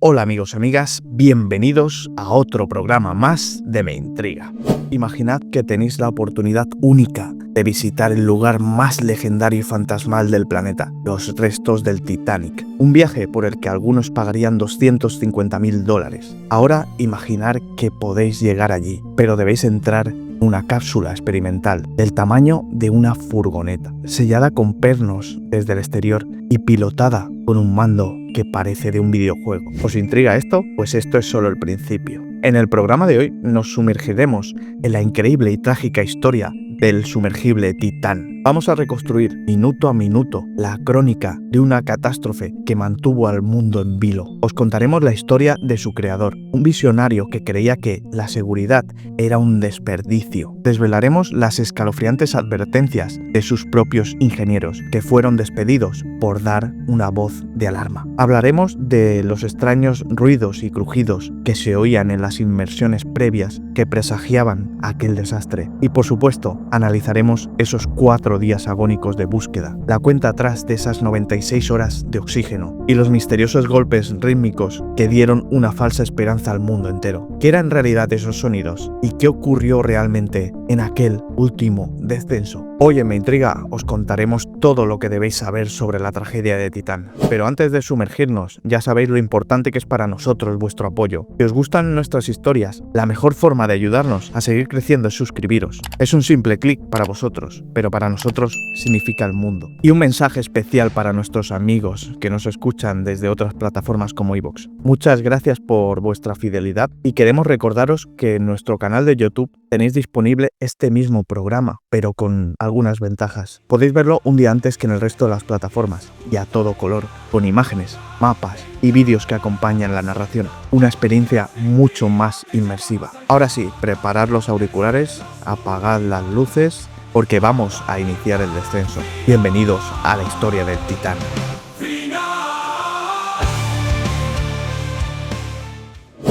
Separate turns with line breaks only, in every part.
Hola amigos y amigas, bienvenidos a otro programa más de Me Intriga. Imaginad que tenéis la oportunidad única de visitar el lugar más legendario y fantasmal del planeta, los restos del Titanic. Un viaje por el que algunos pagarían $250.000. Ahora imaginar que podéis llegar allí, pero debéis entrar en una cápsula experimental del tamaño de una furgoneta, sellada con pernos desde el exterior y pilotada con un mando que parece de un videojuego. ¿Os intriga esto? Pues esto es solo el principio. En el programa de hoy nos sumergiremos en la increíble y trágica historia del sumergible Titán. Vamos a reconstruir minuto a minuto la crónica de una catástrofe que mantuvo al mundo en vilo. Os contaremos la historia de su creador, un visionario que creía que la seguridad era un desperdicio. Desvelaremos las escalofriantes advertencias de sus propios ingenieros, que fueron despedidos por dar una voz de alarma. Hablaremos de los extraños ruidos y crujidos que se oían en las inmersiones previas que presagiaban aquel desastre. Y por supuesto, analizaremos esos 4 días agónicos de búsqueda, la cuenta atrás de esas 96 horas de oxígeno y los misteriosos golpes rítmicos que dieron una falsa esperanza al mundo entero. ¿Qué eran en realidad esos sonidos? ¿Y qué ocurrió realmente en aquel último descenso? Hoy en Me Intriga os contaremos todo lo que debéis saber sobre la tragedia de Titán. Pero antes de sumergirnos, ya sabéis lo importante que es para nosotros vuestro apoyo. Si os gustan nuestras historias, la mejor forma de ayudarnos a seguir creciendo es suscribiros. Es un simple clic para vosotros, pero para nosotros significa el mundo. Y un mensaje especial para nuestros amigos que nos escuchan desde otras plataformas como iVoox. Muchas gracias por vuestra fidelidad y queremos recordaros que en nuestro canal de YouTube tenéis disponible este mismo programa, pero con algunas ventajas. Podéis verlo un día antes que en el resto de las plataformas y a todo color, con imágenes, mapas y vídeos que acompañan la narración. Una experiencia mucho más inmersiva. Ahora sí, preparad los auriculares, apagad las luces, porque vamos a iniciar el descenso. Bienvenidos a la historia del Titán.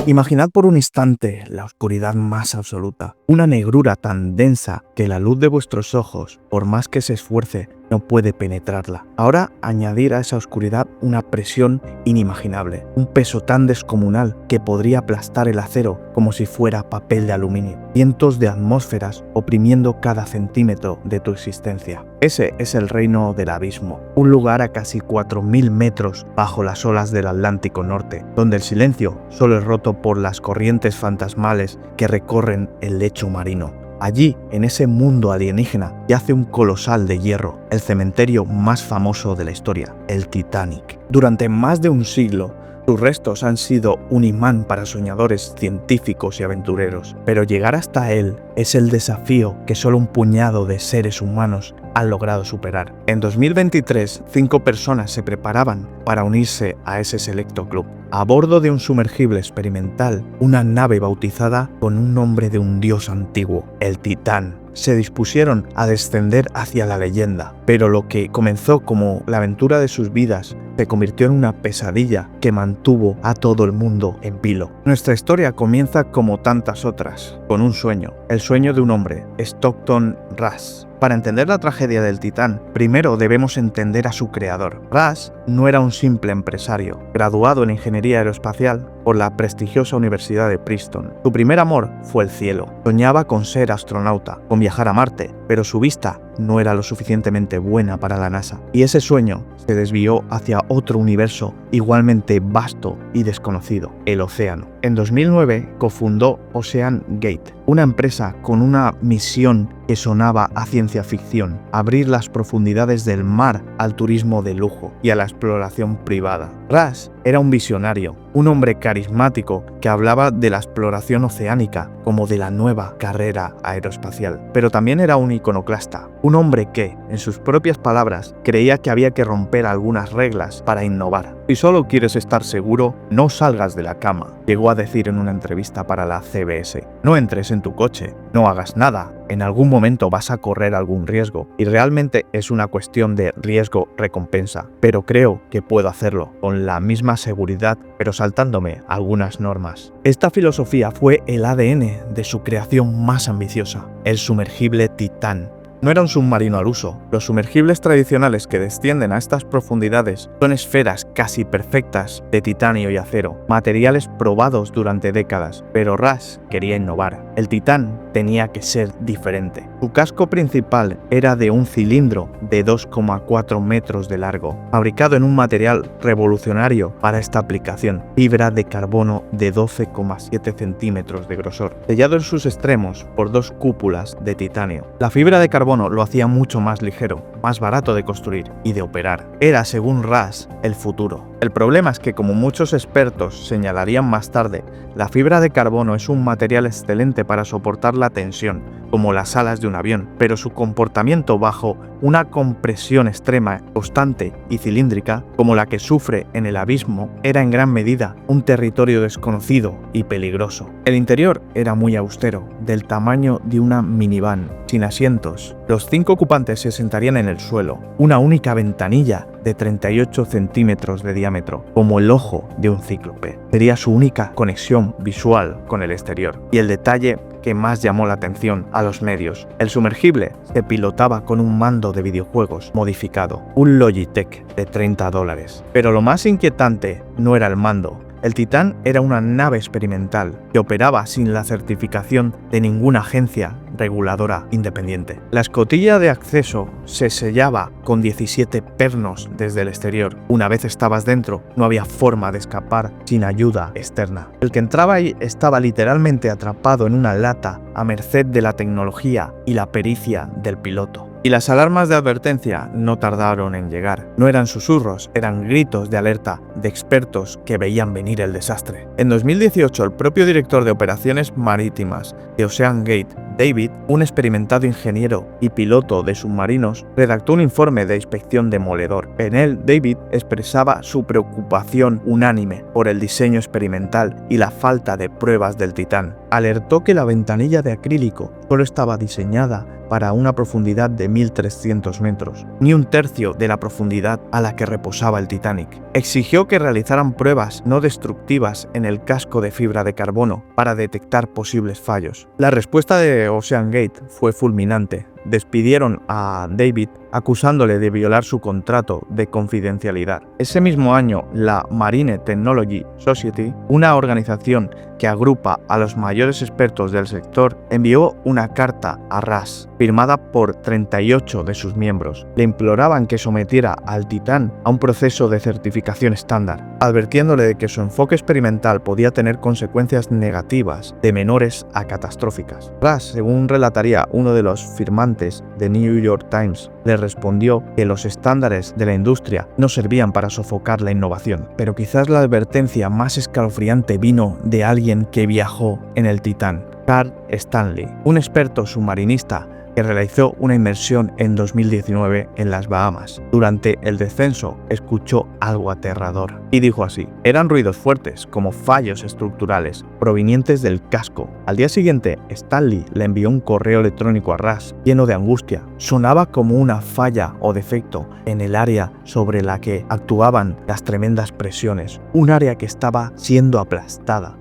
Imaginad por un instante la oscuridad más absoluta, una negrura tan densa que la luz de vuestros ojos, por más que se esfuerce, no puede penetrarla. Ahora añadir a esa oscuridad una presión inimaginable, un peso tan descomunal que podría aplastar el acero como si fuera papel de aluminio. Cientos de atmósferas oprimiendo cada centímetro de tu existencia. Ese es el reino del abismo, un lugar a casi 4.000 metros bajo las olas del Atlántico Norte, donde el silencio solo es roto por las corrientes fantasmales que recorren el lecho marino. Allí, en ese mundo alienígena, yace un colosal de hierro, el cementerio más famoso de la historia, el Titanic. Durante más de un siglo, sus restos han sido un imán para soñadores, científicos y aventureros, pero llegar hasta él es el desafío que solo un puñado de seres humanos han logrado superar. En 2023, 5 personas se preparaban para unirse a ese selecto club. A bordo de un sumergible experimental, una nave bautizada con un nombre de un dios antiguo, el Titán, se dispusieron a descender hacia la leyenda, pero lo que comenzó como la aventura de sus vidas se convirtió en una pesadilla que mantuvo a todo el mundo en vilo. Nuestra historia comienza como tantas otras, con un sueño, el sueño de un hombre, Stockton Rush. Para entender la tragedia del Titán, primero debemos entender a su creador. Rush no era un simple empresario, graduado en ingeniería aeroespacial por la prestigiosa Universidad de Princeton. Su primer amor fue el cielo. Soñaba con ser astronauta, con viajar a Marte, pero su vista no era lo suficientemente buena para la NASA. Y ese sueño se desvió hacia otro universo igualmente vasto y desconocido, el océano. En 2009 cofundó Ocean Gate, una empresa con una misión que sonaba a ciencia ficción: abrir las profundidades del mar al turismo de lujo y a la exploración privada. Rush era un visionario, un hombre carismático que hablaba de la exploración oceánica como de la nueva carrera aeroespacial, pero también era un iconoclasta, un hombre que, en sus propias palabras, creía que había que romper algunas reglas para innovar. Si solo quieres estar seguro, no salgas de la cama, llegó a decir en una entrevista para la CBS. No entres en tu coche, no hagas nada, en algún momento vas a correr algún riesgo, y realmente es una cuestión de riesgo-recompensa, pero creo que puedo hacerlo con la misma seguridad, pero saltándome algunas normas. Esta filosofía fue el ADN de su creación más ambiciosa, el sumergible Titán. No era un submarino al uso. Los sumergibles tradicionales que descienden a estas profundidades son esferas casi perfectas de titanio y acero, materiales probados durante décadas, pero Rush quería innovar. El Titán tenía que ser diferente. Su casco principal era de un cilindro de 2,4 metros de largo, fabricado en un material revolucionario para esta aplicación, fibra de carbono de 12,7 centímetros de grosor, sellado en sus extremos por dos cúpulas de titanio. La fibra de carbono lo hacía mucho más ligero, más barato de construir y de operar. Era, según Rush, el futuro. El problema es que, como muchos expertos señalarían más tarde, la fibra de carbono es un material excelente para soportar la tensión, como las alas de un avión, pero su comportamiento bajo una compresión extrema, constante y cilíndrica, como la que sufre en el abismo, era en gran medida un territorio desconocido y peligroso. El interior era muy austero, del tamaño de una minivan, sin asientos. Los 5 ocupantes se sentarían en el suelo, una única ventanilla de 38 centímetros de diámetro, como el ojo de un cíclope. Sería su única conexión visual con el exterior. Y el detalle que más llamó la atención a los medios: el sumergible se pilotaba con un mando de videojuegos modificado, un Logitech de $30. Pero lo más inquietante no era el mando. El Titán era una nave experimental que operaba sin la certificación de ninguna agencia reguladora independiente. La escotilla de acceso se sellaba con 17 pernos desde el exterior. Una vez estabas dentro, no había forma de escapar sin ayuda externa. El que entraba ahí estaba literalmente atrapado en una lata a merced de la tecnología y la pericia del piloto. Y las alarmas de advertencia no tardaron en llegar. No eran susurros, eran gritos de alerta de expertos que veían venir el desastre. En 2018, el propio director de operaciones marítimas de OceanGate, David, un experimentado ingeniero y piloto de submarinos, redactó un informe de inspección demoledor. En él, David expresaba su preocupación unánime por el diseño experimental y la falta de pruebas del Titán. Alertó que la ventanilla de acrílico solo estaba diseñada para una profundidad de 1.300 metros, ni un tercio de la profundidad a la que reposaba el Titanic. Exigió que realizaran pruebas no destructivas en el casco de fibra de carbono para detectar posibles fallos. La respuesta de OceanGate fue fulminante. Despidieron a David acusándole de violar su contrato de confidencialidad. Ese mismo año, la Marine Technology Society, una organización que agrupa a los mayores expertos del sector, envió una carta a Rush, firmada por 38 de sus miembros. Le imploraban que sometiera al Titán a un proceso de certificación estándar, advirtiéndole de que su enfoque experimental podía tener consecuencias negativas de menores a catastróficas. Rush, según relataría uno de los firmantes de New York Times, le respondió que los estándares de la industria no servían para sofocar la innovación. Pero quizás la advertencia más escalofriante vino de alguien que viajó en el Titán: Carl Stanley, un experto submarinista que realizó una inmersión en 2019 en las Bahamas. Durante el descenso escuchó algo aterrador y dijo así: eran ruidos fuertes, como fallos estructurales, provenientes del casco. Al día siguiente, Stanley le envió un correo electrónico a Rush lleno de angustia. Sonaba como una falla o defecto en el área sobre la que actuaban las tremendas presiones, un área que estaba siendo aplastada.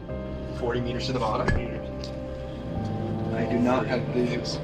40 meters to the bottom. I do not have visuals.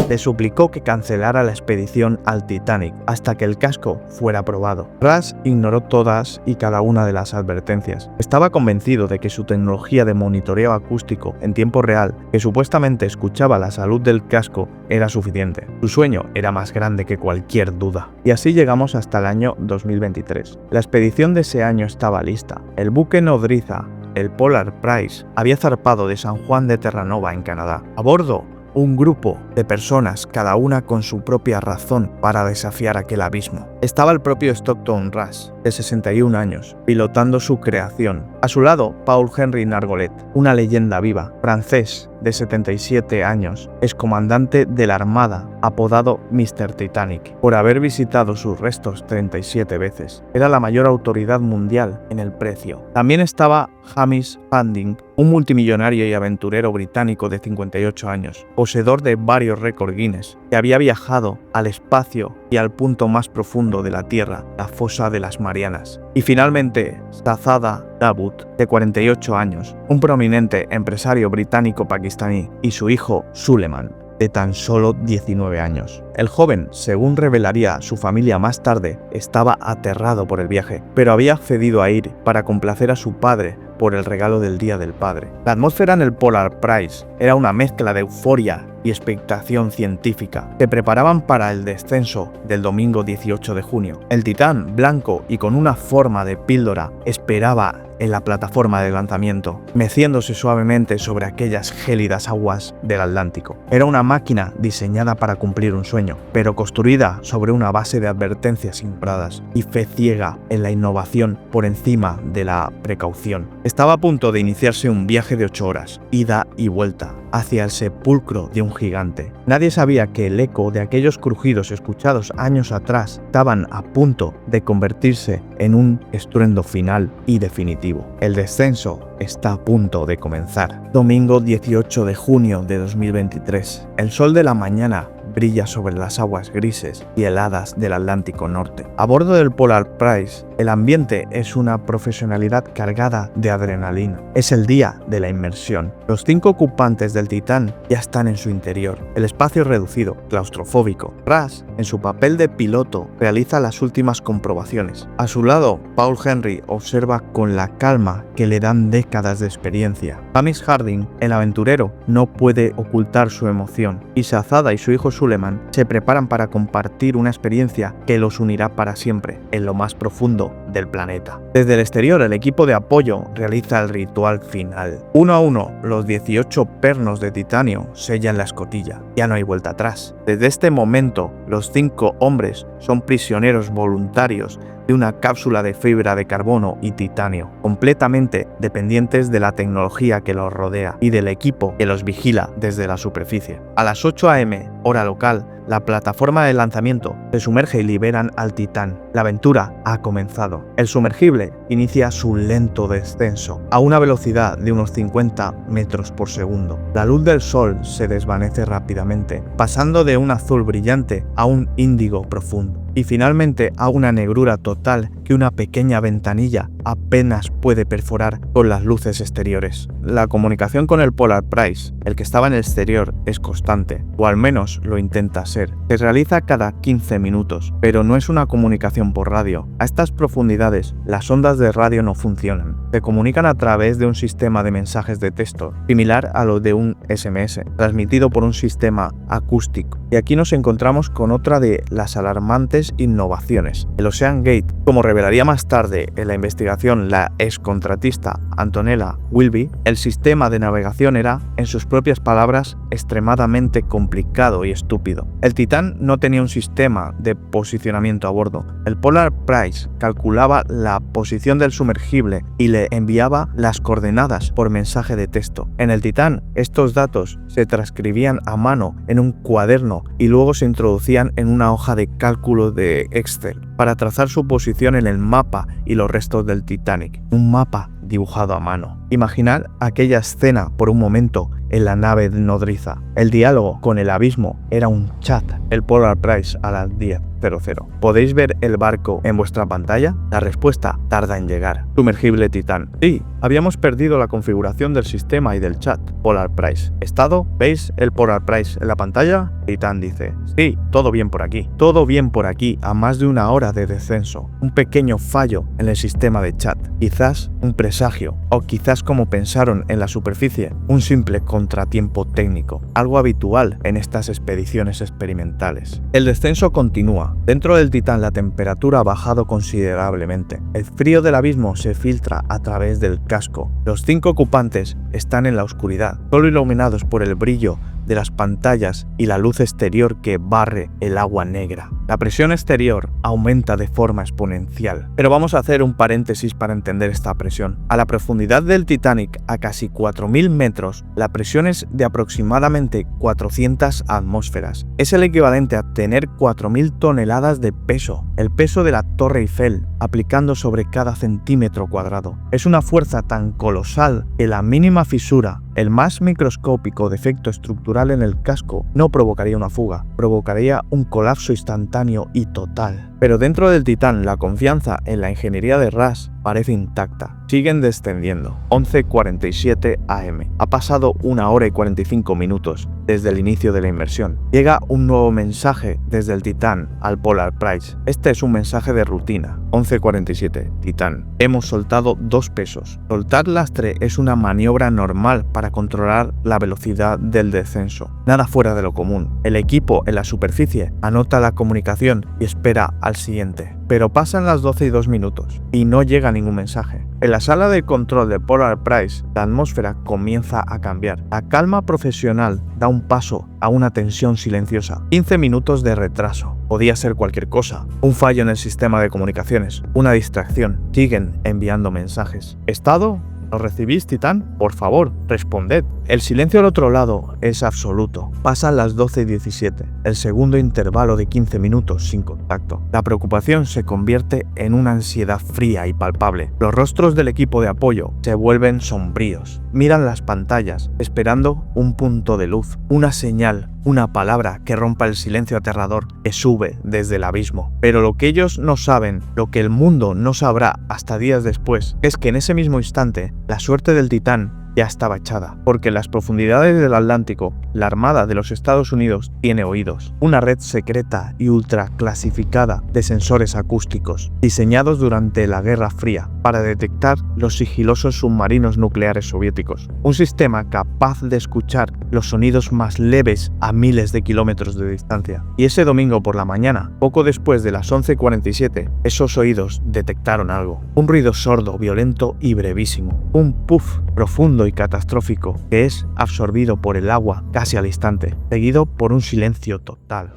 Le suplicó que cancelara la expedición al Titanic hasta que el casco fuera probado. Rush ignoró todas y cada una de las advertencias. Estaba convencido de que su tecnología de monitoreo acústico en tiempo real, que supuestamente escuchaba la salud del casco, era suficiente. Su sueño era más grande que cualquier duda. Y así llegamos hasta el año 2023. La expedición de ese año estaba lista. El buque nodriza, el Polar Price, había zarpado de San Juan de Terranova, en Canadá. A bordo, un grupo de personas, cada una con su propia razón para desafiar aquel abismo. Estaba el propio Stockton Rush, de 61 años, pilotando su creación. A su lado, Paul Henry Nargolet, una leyenda viva, francés de 77 años, excomandante de la Armada, apodado Mr. Titanic, por haber visitado sus restos 37 veces. Era la mayor autoridad mundial en el precio. También estaba Hamish Panding, un multimillonario y aventurero británico de 58 años, poseedor de varios récords Guinness, que había viajado al espacio y al punto más profundo de la Tierra, la fosa de las Marianas. Y finalmente, Shahzada Dawood, de 48 años, un prominente empresario británico-pakistaní, y su hijo Suleiman, de tan solo 19 años. El joven, según revelaría su familia más tarde, estaba aterrado por el viaje, pero había accedido a ir para complacer a su padre por el regalo del Día del Padre. La atmósfera en el Polar Prize era una mezcla de euforia y expectación científica. Se preparaban para el descenso del domingo 18 de junio. El Titán, blanco y con una forma de píldora, esperaba en la plataforma de lanzamiento, meciéndose suavemente sobre aquellas gélidas aguas del Atlántico. Era una máquina diseñada para cumplir un sueño, pero construida sobre una base de advertencias ignoradas y fe ciega en la innovación por encima de la precaución. Estaba a punto de iniciarse un viaje de 8 horas, ida y vuelta, hacia el sepulcro de un gigante. Nadie sabía que el eco de aquellos crujidos escuchados años atrás estaban a punto de convertirse en un estruendo final y definitivo. El descenso está a punto de comenzar. Domingo 18 de junio de 2023. El sol de la mañana brilla sobre las aguas grises y heladas del Atlántico Norte. A bordo del Polar Prize, el ambiente es una profesionalidad cargada de adrenalina. Es el día de la inmersión. Los 5 ocupantes del Titán ya están en su interior. El espacio es reducido, claustrofóbico. Russ, en su papel de piloto, realiza las últimas comprobaciones. A su lado, Paul Henry observa con la calma que le dan décadas de experiencia. Hamish Harding, el aventurero, no puede ocultar su emoción, y Shahzada y su hijo Suleiman se preparan para compartir una experiencia que los unirá para siempre en lo más profundo del planeta. Desde el exterior, el equipo de apoyo realiza el ritual final. Uno a uno, los 18 pernos de titanio sellan la escotilla. Ya no hay vuelta atrás. Desde este momento, los 5 hombres son prisioneros voluntarios de una cápsula de fibra de carbono y titanio, completamente dependientes de la tecnología que los rodea y del equipo que los vigila desde la superficie. A las 8 a.m., hora local, la plataforma de lanzamiento se sumerge y liberan al Titán. La aventura ha comenzado. El sumergible inicia su lento descenso a una velocidad de unos 50 metros por segundo. La luz del sol se desvanece rápidamente, pasando de un azul brillante a un índigo profundo, y finalmente a una negrura total que una pequeña ventanilla apenas puede perforar con las luces exteriores. La comunicación con el Polar Prize, el que estaba en el exterior, es constante, o al menos lo intenta ser. Se realiza cada 15 minutos, pero no es una comunicación por radio. A estas profundidades, las ondas de radio no funcionan. Se comunican a través de un sistema de mensajes de texto, similar a lo de un SMS, transmitido por un sistema acústico. Y aquí nos encontramos con otra de las alarmantes innovaciones, el Ocean Gate. Como revelaría más tarde en la investigación la excontratista Antonella Wilby, el sistema de navegación era, en sus propias palabras, extremadamente complicado y estúpido. El Titán no tenía un sistema de posicionamiento a bordo. El Polar Prize calculaba la posición del sumergible y le enviaba las coordenadas por mensaje de texto. En el Titán, estos datos se transcribían a mano en un cuaderno y luego se introducían en una hoja de cálculo de Excel para trazar su posición en el mapa y los restos del Titanic. Un mapa dibujado a mano. Imaginad aquella escena por un momento en la nave nodriza. El diálogo con el abismo era un chat. El Polar Prize a las 10:00. ¿Podéis ver el barco en vuestra pantalla? La respuesta tarda en llegar. Sumergible Titán. Sí, habíamos perdido la configuración del sistema y del chat. Polar Prize. ¿Estado? ¿Veis el Polar Prize en la pantalla? Titán dice, sí, todo bien por aquí. Todo bien por aquí a más de una hora de descenso. Un pequeño fallo en el sistema de chat. Quizás un presagio, o quizás como pensaron en la superficie, un simple contratiempo técnico, algo habitual en estas expediciones experimentales. El descenso continúa. Dentro del Titán la temperatura ha bajado considerablemente. El frío del abismo se filtra a través del casco. Los 5 ocupantes están en la oscuridad, solo iluminados por el brillo de las pantallas y la luz exterior que barre el agua negra. La presión exterior aumenta de forma exponencial. Pero vamos a hacer un paréntesis para entender esta presión. A la profundidad del Titanic, a casi 4000 metros, la presión es de aproximadamente 400 atmósferas. Es el equivalente a tener 4000 toneladas de peso el peso de la Torre Eiffel aplicando sobre cada centímetro cuadrado. Es una fuerza tan colosal que la mínima fisura, el más microscópico defecto estructural en el casco, no provocaría una fuga, provocaría un colapso instantáneo y total. Pero dentro del Titán, la confianza en la ingeniería de Rush parece intacta. Siguen descendiendo. 11:47 am. Ha pasado 1 hora y 45 minutos desde el inicio de la inmersión. Llega un nuevo mensaje desde el Titán al Polar Price. Este es un mensaje de rutina. 11:47. Titán. Hemos soltado 2 pesos. Soltar lastre es una maniobra normal para controlar la velocidad del descenso. Nada fuera de lo común. El equipo en la superficie anota la comunicación y espera al siguiente. Pero pasan las 12:02 y no llega ningún mensaje. En la sala de control de Polar Price, la atmósfera comienza a cambiar. La calma profesional da un paso a una tensión silenciosa. 15 minutos de retraso. Podía ser cualquier cosa. Un fallo en el sistema de comunicaciones. Una distracción. Siguen enviando mensajes. ¿Estado? ¿Lo recibís, Titán? Por favor, responded. El silencio al otro lado es absoluto. Pasan las 12:17, el segundo intervalo de 15 minutos sin contacto. La preocupación se convierte en una ansiedad fría y palpable. Los rostros del equipo de apoyo se vuelven sombríos. Miran las pantallas, esperando un punto de luz, una señal, una palabra que rompa el silencio aterrador que sube desde el abismo. Pero lo que ellos no saben, lo que el mundo no sabrá hasta días después, es que en ese mismo instante, la suerte del Titán ya estaba echada, porque en las profundidades del Atlántico, la Armada de los Estados Unidos tiene oídos, una red secreta y ultra clasificada de sensores acústicos, diseñados durante la Guerra Fría para detectar los sigilosos submarinos nucleares soviéticos, un sistema capaz de escuchar los sonidos más leves a miles de kilómetros de distancia. Y ese domingo por la mañana, poco después de las 11:47, esos oídos detectaron algo, un ruido sordo, violento y brevísimo, un puff profundo y catastrófico que es absorbido por el agua casi al instante, seguido por un silencio total.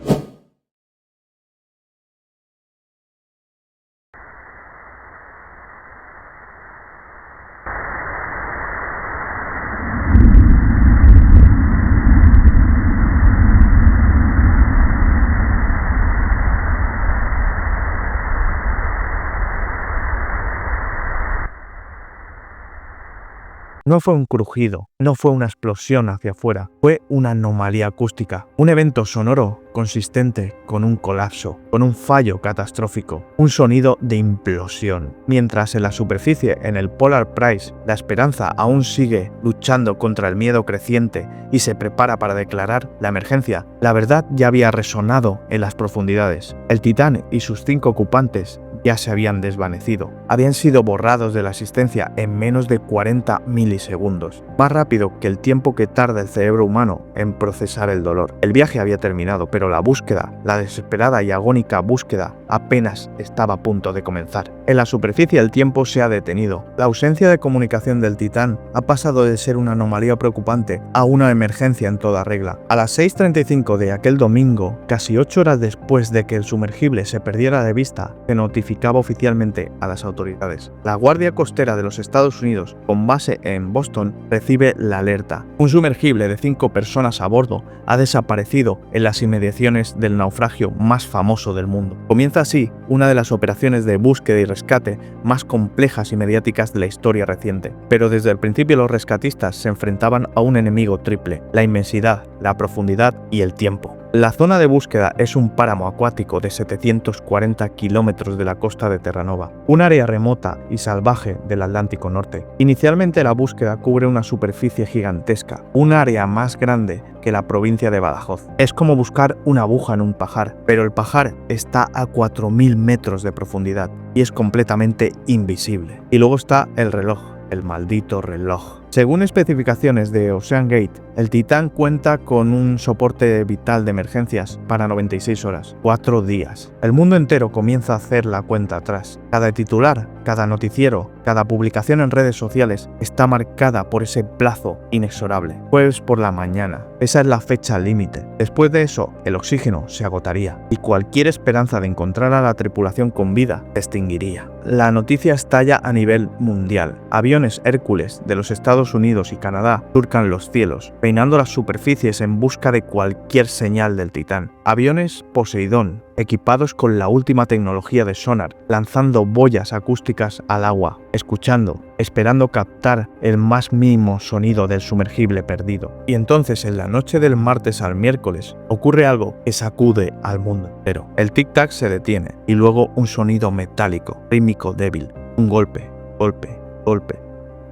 No fue un crujido, no fue una explosión hacia afuera, fue una anomalía acústica, un evento sonoro consistente con un colapso, con un fallo catastrófico, un sonido de implosión. Mientras en la superficie, en el Polar Price, la esperanza aún sigue luchando contra el miedo creciente y se prepara para declarar la emergencia, la verdad ya había resonado en las profundidades. El Titán y sus 5 ocupantes ya se habían desvanecido, habían sido borrados de la existencia en menos de 40 milisegundos, más rápido que el tiempo que tarda el cerebro humano en procesar el dolor. El viaje había terminado, pero la búsqueda, la desesperada y agónica búsqueda, apenas estaba a punto de comenzar. En la superficie el tiempo se ha detenido. La ausencia de comunicación del Titán ha pasado de ser una anomalía preocupante a una emergencia en toda regla. A las 6:35 de aquel domingo, casi 8 horas después de que el sumergible se perdiera de vista, se notificaba oficialmente a las autoridades. La Guardia Costera de los Estados Unidos, con base en Boston, recibe la alerta. Un sumergible de 5 personas a bordo ha desaparecido en las inmediaciones del naufragio más famoso del mundo. Comienza así una de las operaciones de búsqueda y rescate más complejas y mediáticas de la historia reciente. Pero desde el principio los rescatistas se enfrentaban a un enemigo triple: la inmensidad, la profundidad y el tiempo. La zona de búsqueda es un páramo acuático de 740 kilómetros de la costa de Terranova, un área remota y salvaje del Atlántico Norte. Inicialmente la búsqueda cubre una superficie gigantesca, un área más grande que la provincia de Badajoz. Es como buscar una aguja en un pajar, pero el pajar está a 4000 metros de profundidad y es completamente invisible. Y luego está el reloj, el maldito reloj. Según especificaciones de OceanGate, el Titán cuenta con un soporte vital de emergencias para 96 horas, 4 días. El mundo entero comienza a hacer la cuenta atrás. Cada titular, cada noticiero, cada publicación en redes sociales está marcada por ese plazo inexorable. Jueves por la mañana. Esa es la fecha límite. Después de eso, el oxígeno se agotaría y cualquier esperanza de encontrar a la tripulación con vida se extinguiría. La noticia estalla a nivel mundial. Aviones Hércules de los Estados Estados Unidos y Canadá surcan los cielos, peinando las superficies en busca de cualquier señal del Titán. Aviones Poseidón, equipados con la última tecnología de sonar, lanzando boyas acústicas al agua, escuchando, esperando captar el más mínimo sonido del sumergible perdido. Y entonces, en la noche del martes al miércoles, ocurre algo que sacude al mundo entero. El tic-tac se detiene y luego un sonido metálico, rítmico débil, un golpe, golpe, golpe,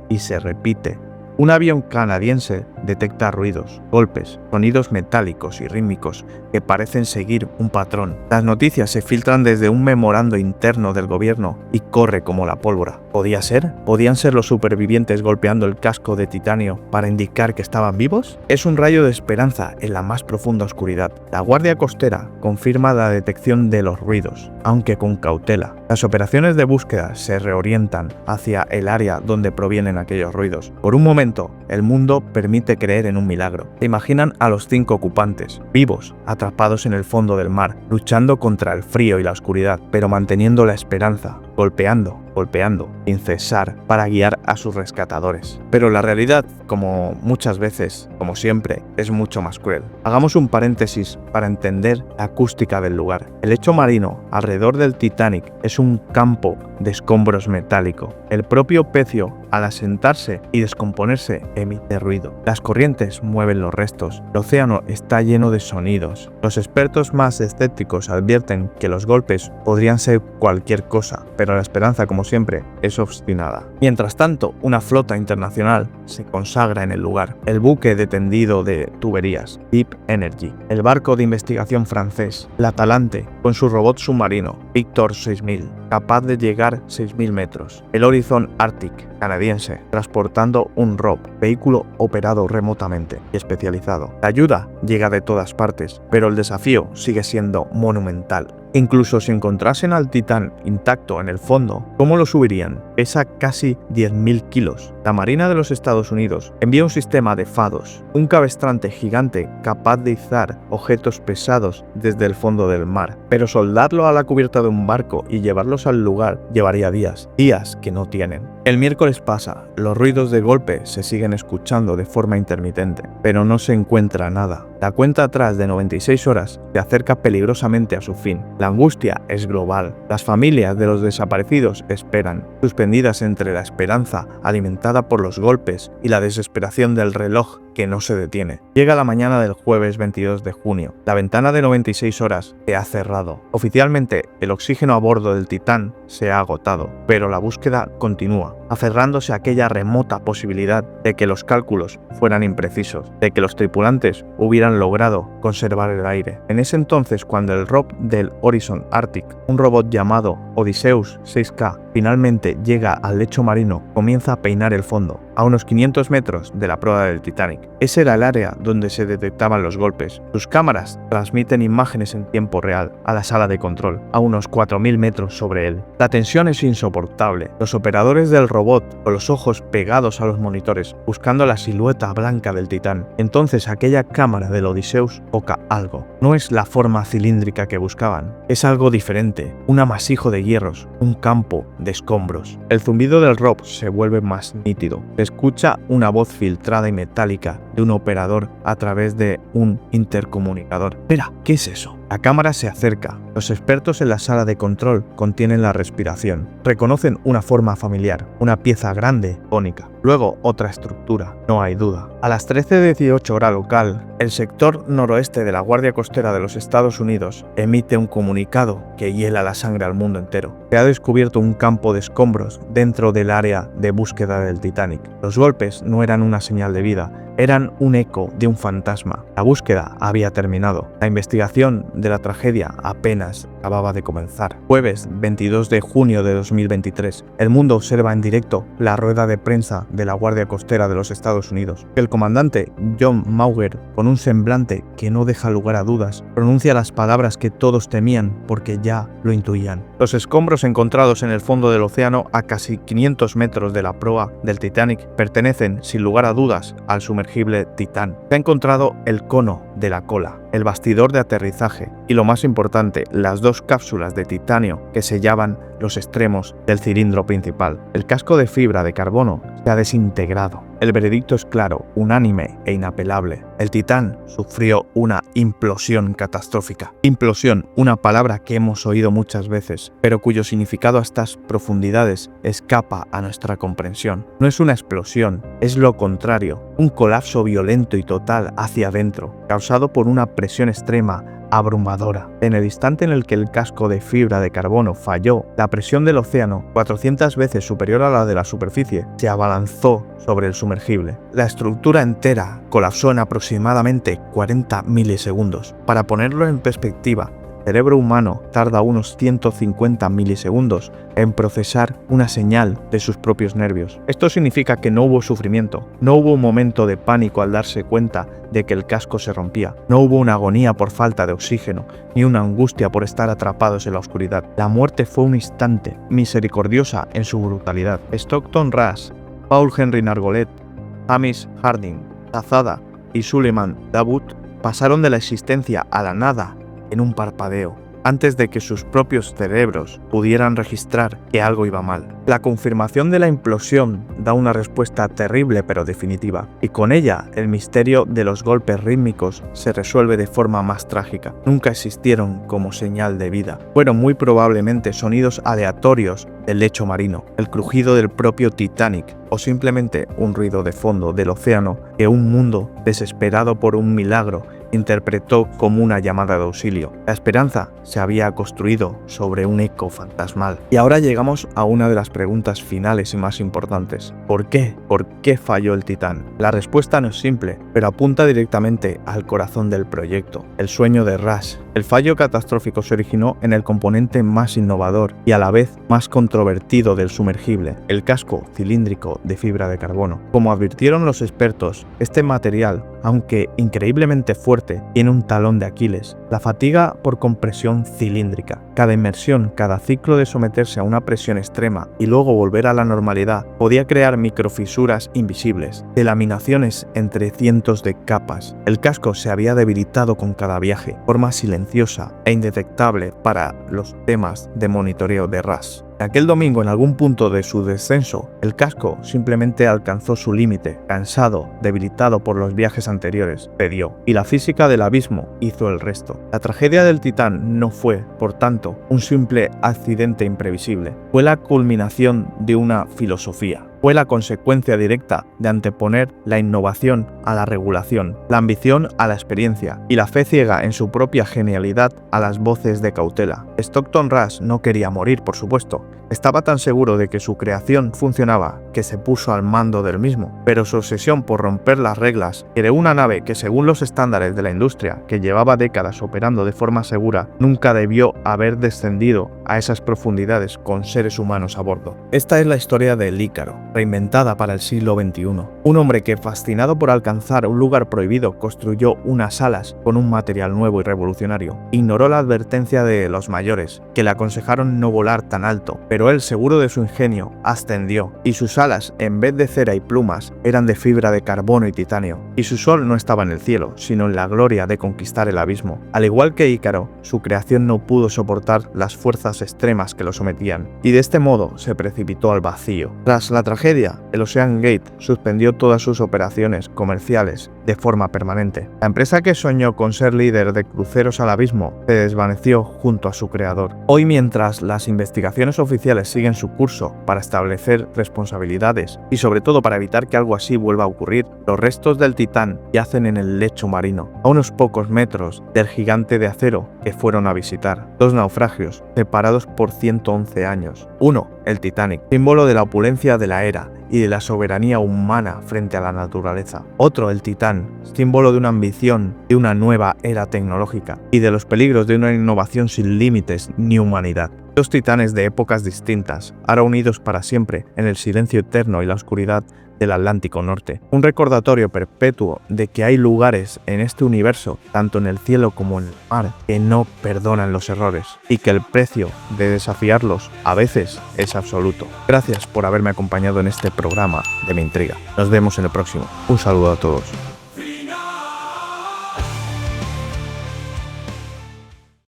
y se repite. Un avión canadiense detecta ruidos, golpes, sonidos metálicos y rítmicos que parecen seguir un patrón. Las noticias se filtran desde un memorando interno del gobierno y corre como la pólvora. ¿Podía ser? ¿Podían ser los supervivientes golpeando el casco de titanio para indicar que estaban vivos? Es un rayo de esperanza en la más profunda oscuridad. La Guardia Costera confirma la detección de los ruidos, aunque con cautela. Las operaciones de búsqueda se reorientan hacia el área donde provienen aquellos ruidos. Por un momento, el mundo permite creer en un milagro. Se imaginan a los 5 ocupantes, vivos, atrapados en el fondo del mar, luchando contra el frío y la oscuridad, pero manteniendo la esperanza, golpeando, sin cesar, para guiar a sus rescatadores. Pero la realidad, como muchas veces, como siempre, es mucho más cruel. Hagamos un paréntesis para entender la acústica del lugar. El lecho marino alrededor del Titanic es un campo de escombros metálico. El propio pecio, al asentarse y descomponerse, emite ruido. Las corrientes mueven los restos. El océano está lleno de sonidos. Los expertos más escépticos advierten que los golpes podrían ser cualquier cosa, pero la esperanza, como siempre, es obstinada. Mientras tanto, una flota internacional se consagra en el lugar. El buque de tendido de tuberías, Deep Energy, el barco de investigación francés, el Atalante, con su robot submarino, Victor 6000, capaz de llegar 6.000 metros, el Horizon Arctic, canadiense, transportando un ROV, vehículo operado remotamente y especializado. La ayuda llega de todas partes, pero el desafío sigue siendo monumental. Incluso si encontrasen al Titán intacto en el fondo, ¿cómo lo subirían? Pesa casi 10.000 kilos. La Marina de los Estados Unidos envía un sistema de FADOS, un cabestrante gigante capaz de izar objetos pesados desde el fondo del mar, pero soldarlo a la cubierta de un barco y llevarlos al lugar llevaría días que no tienen. El miércoles pasa, los ruidos de golpe se siguen escuchando de forma intermitente, pero no se encuentra nada. La cuenta atrás de 96 horas se acerca peligrosamente a su fin. La angustia es global. Las familias de los desaparecidos esperan, suspendidas entre la esperanza alimentada por los golpes y la desesperación del reloj que no se detiene. Llega la mañana del jueves 22 de junio. La ventana de 96 horas se ha cerrado. Oficialmente, el oxígeno a bordo del Titán se ha agotado, pero la búsqueda continúa, aferrándose a aquella remota posibilidad de que los cálculos fueran imprecisos, de que los tripulantes hubieran logrado conservar el aire. En ese entonces, cuando el ROV del Horizon Arctic, un robot llamado Odysseus 6K, finalmente llega al lecho marino, comienza a peinar el fondo, a unos 500 metros de la proa del Titanic. Ese era el área donde se detectaban los golpes. Sus cámaras transmiten imágenes en tiempo real a la sala de control, a unos 4.000 metros sobre él. La tensión es insoportable. Los operadores del robot, con los ojos pegados a los monitores, buscando la silueta blanca del Titán. Entonces aquella cámara del Odysseus toca algo. No es la forma cilíndrica que buscaban, es algo diferente, un amasijo de hierros, un campo de escombros. El zumbido del ROV se vuelve más nítido. Se escucha una voz filtrada y metálica de un operador a través de un intercomunicador. Espera, ¿qué es eso? La cámara se acerca. Los expertos en la sala de control contienen la respiración. Reconocen una forma familiar, una pieza grande, cónica. Luego otra estructura, no hay duda. A las 13:18 hora local, el sector noroeste de la Guardia Costera de los Estados Unidos emite un comunicado que hiela la sangre al mundo entero. Se ha descubierto un campo de escombros dentro del área de búsqueda del Titanic. Los golpes no eran una señal de vida, eran un eco de un fantasma. La búsqueda había terminado. La investigación de la tragedia apenas acababa de comenzar. Jueves 22 de junio de 2023. El mundo observa en directo la rueda de prensa de la Guardia Costera de los Estados Unidos. El comandante John Mauger, con un semblante que no deja lugar a dudas, pronuncia las palabras que todos temían porque ya lo intuían. Los escombros encontrados en el fondo del océano a casi 500 metros de la proa del Titanic pertenecen, sin lugar a dudas, al sumergible Titán. Se ha encontrado el cono de la cola, el bastidor de aterrizaje y, lo más importante, las dos cápsulas de titanio que sellaban los extremos del cilindro principal. El casco de fibra de carbono se ha desintegrado. El veredicto es claro, unánime e inapelable. El Titán sufrió una implosión catastrófica. Implosión, una palabra que hemos oído muchas veces, pero cuyo significado a estas profundidades escapa a nuestra comprensión. No es una explosión, es lo contrario, un colapso violento y total hacia adentro, causado por una presión extrema abrumadora. En el instante en el que el casco de fibra de carbono falló, la presión del océano, 400 veces superior a la de la superficie, se abalanzó sobre el sumergible. La estructura entera colapsó en aproximadamente 40 milisegundos. Para ponerlo en perspectiva, el cerebro humano tarda unos 150 milisegundos en procesar una señal de sus propios nervios. Esto significa que no hubo sufrimiento, no hubo un momento de pánico al darse cuenta de que el casco se rompía, no hubo una agonía por falta de oxígeno, ni una angustia por estar atrapados en la oscuridad. La muerte fue un instante, misericordiosa en su brutalidad. Stockton Rush, Paul Henry Nargolet, Hamish Harding, Zazada y Suleiman Dawood pasaron de la existencia a la nada en un parpadeo, antes de que sus propios cerebros pudieran registrar que algo iba mal. La confirmación de la implosión da una respuesta terrible pero definitiva, y con ella el misterio de los golpes rítmicos se resuelve de forma más trágica. Nunca existieron como señal de vida. Fueron muy probablemente sonidos aleatorios del lecho marino, el crujido del propio Titanic, o simplemente un ruido de fondo del océano que un mundo desesperado por un milagro interpretó como una llamada de auxilio. La esperanza se había construido sobre un eco fantasmal. Y ahora llegamos a una de las preguntas finales y más importantes. ¿Por qué? ¿Por qué falló el Titán? La respuesta no es simple, pero apunta directamente al corazón del proyecto, el sueño de Rush. El fallo catastrófico se originó en el componente más innovador y a la vez más controvertido del sumergible, el casco cilíndrico de fibra de carbono. Como advirtieron los expertos, este material, aunque increíblemente fuerte, tiene un talón de Aquiles: la fatiga por compresión cilíndrica. Cada inmersión, cada ciclo de someterse a una presión extrema y luego volver a la normalidad podía crear microfisuras invisibles, delaminaciones entre cientos de capas. El casco se había debilitado con cada viaje, forma silenciosa e indetectable para los temas de monitoreo de Rush. Aquel domingo, en algún punto de su descenso, el casco simplemente alcanzó su límite. Cansado, debilitado por los viajes anteriores, cedió, y la física del abismo hizo el resto. La tragedia del Titán no fue, por tanto, un simple accidente imprevisible. Fue la culminación de una filosofía. Fue la consecuencia directa de anteponer la innovación a la regulación, la ambición a la experiencia y la fe ciega en su propia genialidad a las voces de cautela. Stockton Rush no quería morir, por supuesto. Estaba tan seguro de que su creación funcionaba que se puso al mando del mismo, pero su obsesión por romper las reglas creó una nave que, según los estándares de la industria, que llevaba décadas operando de forma segura, nunca debió haber descendido a esas profundidades con seres humanos a bordo. Esta es la historia del Ícaro, reinventada para el siglo XXI. Un hombre que, fascinado por alcanzar un lugar prohibido, construyó unas alas con un material nuevo y revolucionario. Ignoró la advertencia de los mayores, que le aconsejaron no volar tan alto, pero él, seguro de su ingenio, ascendió, y sus alas, en vez de cera y plumas, eran de fibra de carbono y titanio. Y su sol no estaba en el cielo, sino en la gloria de conquistar el abismo. Al igual que Ícaro, su creación no pudo soportar las fuerzas extremas que lo sometían, y de este modo se precipitó al vacío. Tras la tragedia, el OceanGate suspendió todas sus operaciones comerciales de forma permanente. La empresa que soñó con ser líder de cruceros al abismo se desvaneció junto a su creador. Hoy, mientras las investigaciones oficiales siguen su curso para establecer responsabilidades y sobre todo para evitar que algo así vuelva a ocurrir, los restos del Titán yacen en el lecho marino, a unos pocos metros del gigante de acero que fueron a visitar. Dos naufragios, separados por 111 años. Uno, el Titanic, símbolo de la opulencia de la era y de la soberanía humana frente a la naturaleza. Otro, el Titán, símbolo de una ambición de una nueva era tecnológica y de los peligros de una innovación sin límites ni humanidad. Dos titanes de épocas distintas, ahora unidos para siempre en el silencio eterno y la oscuridad del Atlántico Norte. Un recordatorio perpetuo de que hay lugares en este universo, tanto en el cielo como en el mar, que no perdonan los errores y que el precio de desafiarlos a veces es absoluto. Gracias por haberme acompañado en este programa de Mi Intriga. Nos vemos en el próximo. Un saludo a todos.